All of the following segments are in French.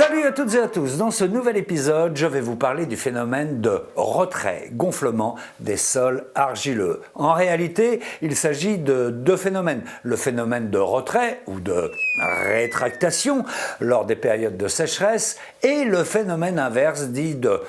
Salut à toutes et à tous, dans ce nouvel épisode, je vais vous parler du phénomène de retrait-gonflement des sols argileux. En réalité, il s'agit de deux phénomènes. Le phénomène de retrait ou de rétractation lors des périodes de sécheresse et le phénomène inverse dit de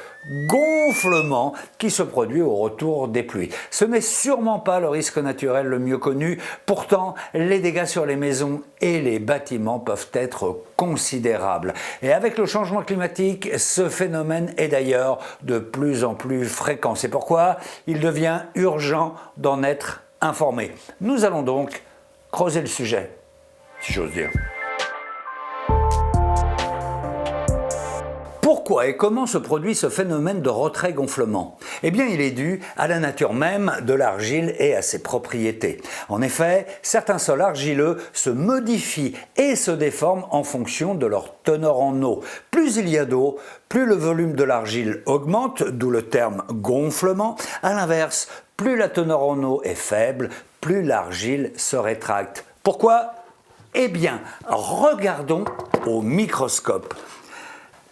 gonflement qui se produit au retour des pluies. Ce n'est sûrement pas le risque naturel le mieux connu, pourtant les dégâts sur les maisons et les bâtiments peuvent être considérables. Et avec le changement climatique, ce phénomène est d'ailleurs de plus en plus fréquent. C'est pourquoi il devient urgent d'en être informé. Nous allons donc creuser le sujet, si j'ose dire. Pourquoi et comment se produit ce phénomène de retrait-gonflement? Eh bien, il est dû à la nature même de l'argile et à ses propriétés. En effet, certains sols argileux se modifient et se déforment en fonction de leur teneur en eau. Plus il y a d'eau, plus le volume de l'argile augmente, d'où le terme gonflement. À l'inverse, plus la teneur en eau est faible, plus l'argile se rétracte. Pourquoi? Eh bien, regardons au microscope.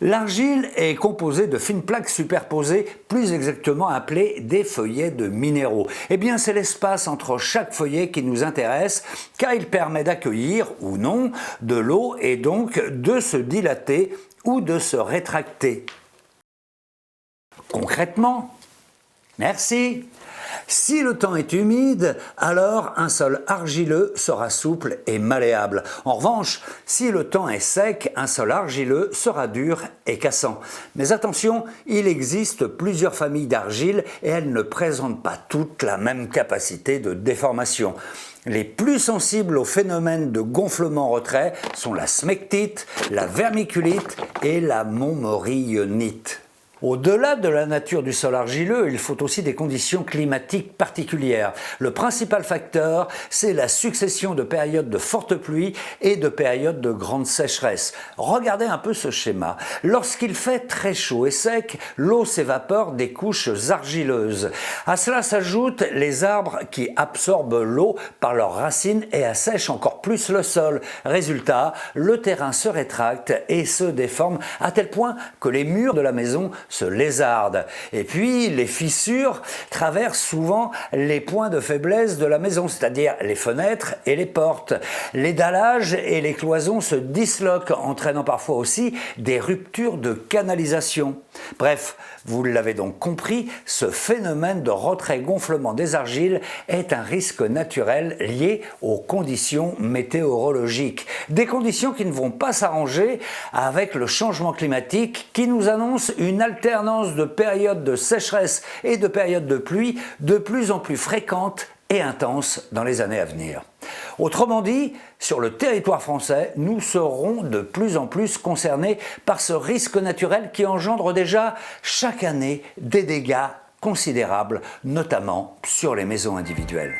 L'argile est composée de fines plaques superposées, plus exactement appelées des feuillets de minéraux. Eh bien, c'est l'espace entre chaque feuillet qui nous intéresse, car il permet d'accueillir ou non de l'eau et donc de se dilater ou de se rétracter. Concrètement, merci. Si le temps est humide, alors un sol argileux sera souple et malléable. En revanche, si le temps est sec, un sol argileux sera dur et cassant. Mais attention, il existe plusieurs familles d'argile et elles ne présentent pas toutes la même capacité de déformation. Les plus sensibles au phénomène de gonflement-retrait sont la smectite, la vermiculite et la montmorillonite. Au-delà de la nature du sol argileux, il faut aussi des conditions climatiques particulières. Le principal facteur, c'est la succession de périodes de fortes pluies et de périodes de grande sécheresse. Regardez un peu ce schéma. Lorsqu'il fait très chaud et sec, l'eau s'évapore des couches argileuses. À cela s'ajoutent les arbres qui absorbent l'eau par leurs racines et assèchent encore plus le sol. Résultat, le terrain se rétracte et se déforme à tel point que les murs de la maison se lézardent. Et puis, les fissures traversent souvent les points de faiblesse de la maison, c'est-à-dire les fenêtres et les portes. Les dallages et les cloisons se disloquent, entraînant parfois aussi des ruptures de canalisation. Bref, vous l'avez donc compris, ce phénomène de retrait-gonflement des argiles est un risque naturel lié aux conditions météorologiques. Des conditions qui ne vont pas s'arranger avec le changement climatique qui nous annonce une alternance de périodes de sécheresse et de périodes de pluie de plus en plus fréquentes et intenses dans les années à venir. Autrement dit, sur le territoire français, nous serons de plus en plus concernés par ce risque naturel qui engendre déjà chaque année des dégâts considérables, notamment sur les maisons individuelles.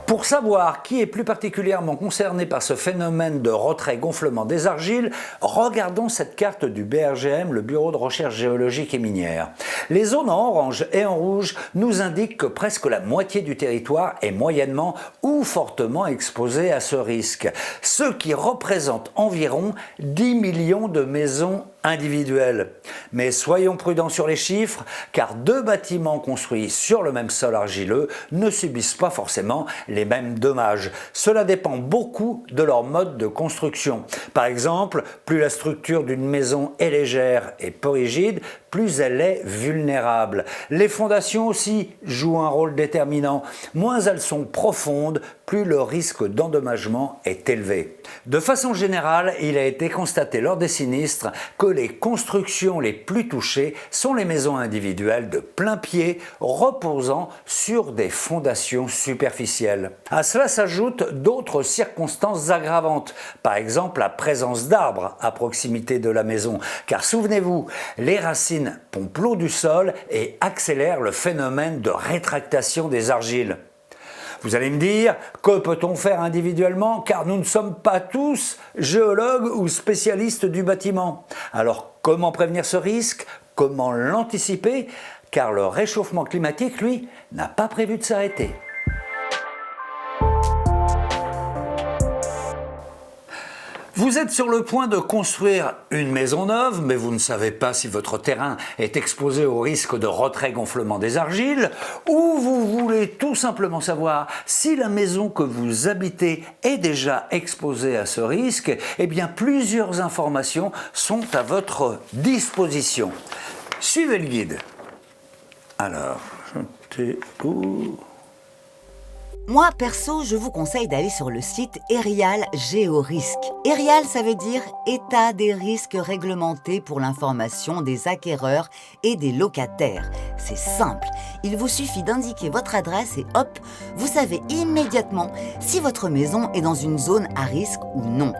Pour savoir qui est plus particulièrement concerné par ce phénomène de retrait-gonflement des argiles, regardons cette carte du BRGM, le Bureau de recherche géologique et minière. Les zones en orange et en rouge nous indiquent que presque la moitié du territoire est moyennement ou fortement exposé à ce risque, ce qui représente environ 10 millions de maisons individuelles. Mais soyons prudents sur les chiffres, car deux bâtiments construits sur le même sol argileux ne subissent pas forcément les mêmes dommages. Cela dépend beaucoup de leur mode de construction. Par exemple, plus la structure d'une maison est légère et peu rigide, plus elle est vulnérable. Les fondations aussi jouent un rôle déterminant. Moins elles sont profondes, plus le risque d'endommagement est élevé. De façon générale, il a été constaté lors des sinistres que les constructions les plus touchées sont les maisons individuelles de plein pied reposant sur des fondations superficielles. À cela s'ajoutent d'autres circonstances aggravantes, par exemple la présence d'arbres à proximité de la maison, car souvenez-vous, les racines pompent l'eau du sol et accélèrent le phénomène de rétractation des argiles. Vous allez me dire, que peut-on faire individuellement car nous ne sommes pas tous géologues ou spécialistes du bâtiment. Alors comment prévenir ce risque? Comment l'anticiper? Car le réchauffement climatique, lui, n'a pas prévu de s'arrêter. Vous êtes sur le point de construire une maison neuve, mais vous ne savez pas si votre terrain est exposé au risque de retrait-gonflement des argiles, ou vous voulez tout simplement savoir si la maison que vous habitez est déjà exposée à ce risque. Eh bien, plusieurs informations sont à votre disposition. Suivez le guide. Alors, j'étais où ? Moi, perso, je vous conseille d'aller sur le site Erial Géorisque. Erial, ça veut dire État des risques réglementés pour l'information des acquéreurs et des locataires. C'est simple, il vous suffit d'indiquer votre adresse et hop, vous savez immédiatement si votre maison est dans une zone à risque ou non.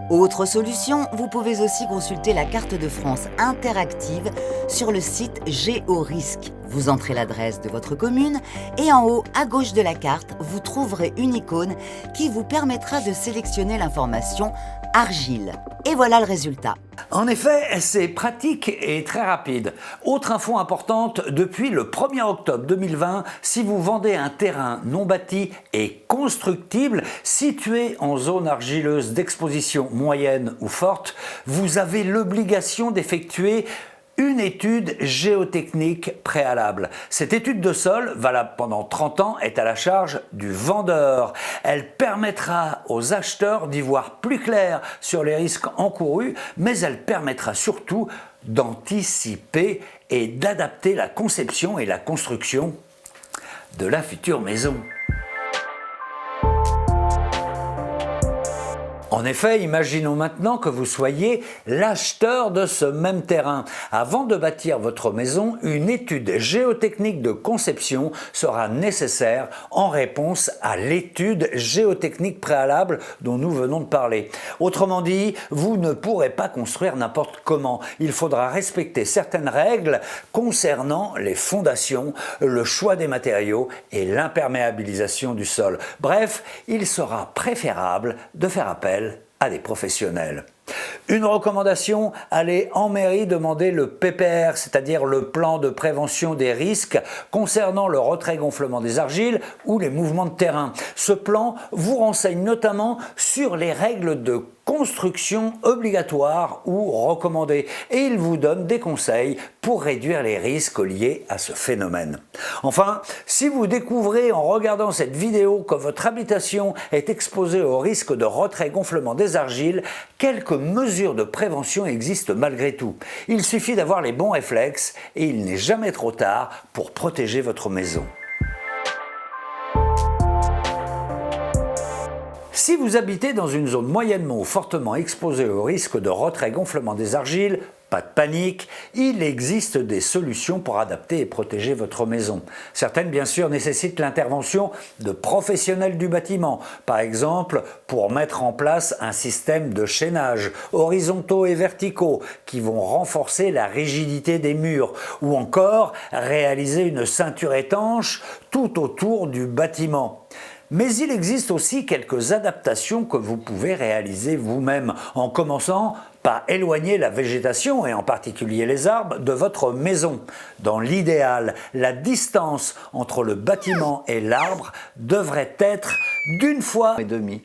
Autre solution, vous pouvez aussi consulter la carte de France interactive sur le site Géorisque. Vous entrez l'adresse de votre commune et en haut à gauche de la carte, vous trouverez une icône qui vous permettra de sélectionner l'information argile. Et voilà le résultat. En effet, c'est pratique et très rapide. Autre info importante, depuis le 1er octobre 2020, si vous vendez un terrain non bâti et constructible situé en zone argileuse d'exposition moyenne ou forte, vous avez l'obligation d'effectuer une étude géotechnique préalable. Cette étude de sol, valable pendant 30 ans, est à la charge du vendeur. Elle permettra aux acheteurs d'y voir plus clair sur les risques encourus, mais elle permettra surtout d'anticiper et d'adapter la conception et la construction de la future maison. En effet, imaginons maintenant que vous soyez l'acheteur de ce même terrain. Avant de bâtir votre maison, une étude géotechnique de conception sera nécessaire en réponse à l'étude géotechnique préalable dont nous venons de parler. Autrement dit, vous ne pourrez pas construire n'importe comment. Il faudra respecter certaines règles concernant les fondations, le choix des matériaux et l'imperméabilisation du sol. Bref, il sera préférable de faire appel à des professionnels. Une recommandation, allez en mairie demander le PPR, c'est-à-dire le plan de prévention des risques concernant le retrait-gonflement des argiles ou les mouvements de terrain. Ce plan vous renseigne notamment sur les règles de construction obligatoires ou recommandées et il vous donne des conseils pour réduire les risques liés à ce phénomène. Enfin, si vous découvrez en regardant cette vidéo que votre habitation est exposée au risque de retrait-gonflement des argiles, quelques mesures de prévention existent malgré tout. Il suffit d'avoir les bons réflexes et il n'est jamais trop tard pour protéger votre maison. Si vous habitez dans une zone moyennement ou fortement exposée au risque de retrait-gonflement des argiles, pas de panique, il existe des solutions pour adapter et protéger votre maison. Certaines, bien sûr, nécessitent l'intervention de professionnels du bâtiment, par exemple pour mettre en place un système de chaînage horizontaux et verticaux qui vont renforcer la rigidité des murs, ou encore réaliser une ceinture étanche tout autour du bâtiment. Mais il existe aussi quelques adaptations que vous pouvez réaliser vous-même, en commençant par éloigner la végétation, et en particulier les arbres, de votre maison. Dans l'idéal, la distance entre le bâtiment et l'arbre devrait être d'1,5 fois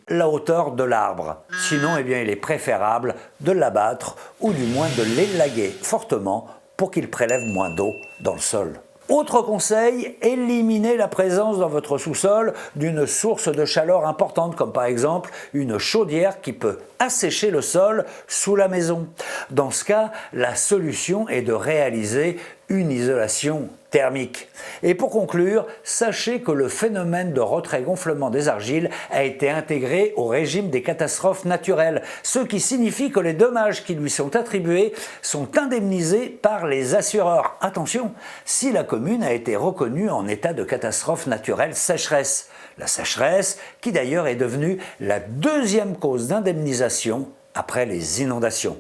la hauteur de l'arbre. Sinon, eh bien, il est préférable de l'abattre ou du moins de l'élaguer fortement pour qu'il prélève moins d'eau dans le sol. Autre conseil, éliminez la présence dans votre sous-sol d'une source de chaleur importante, comme par exemple une chaudière qui peut assécher le sol sous la maison. Dans ce cas, la solution est de réaliser une isolation thermique. Et pour conclure, sachez que le phénomène de retrait-gonflement des argiles a été intégré au régime des catastrophes naturelles, ce qui signifie que les dommages qui lui sont attribués sont indemnisés par les assureurs. Attention, si la commune a été reconnue en état de catastrophe naturelle sécheresse. La sécheresse qui d'ailleurs est devenue la deuxième cause d'indemnisation après les inondations.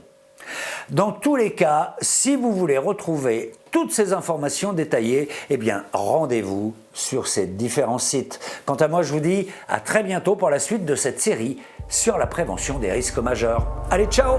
Dans tous les cas, si vous voulez retrouver toutes ces informations détaillées, eh bien rendez-vous sur ces différents sites. Quant à moi, je vous dis à très bientôt pour la suite de cette série sur la prévention des risques majeurs. Allez, ciao!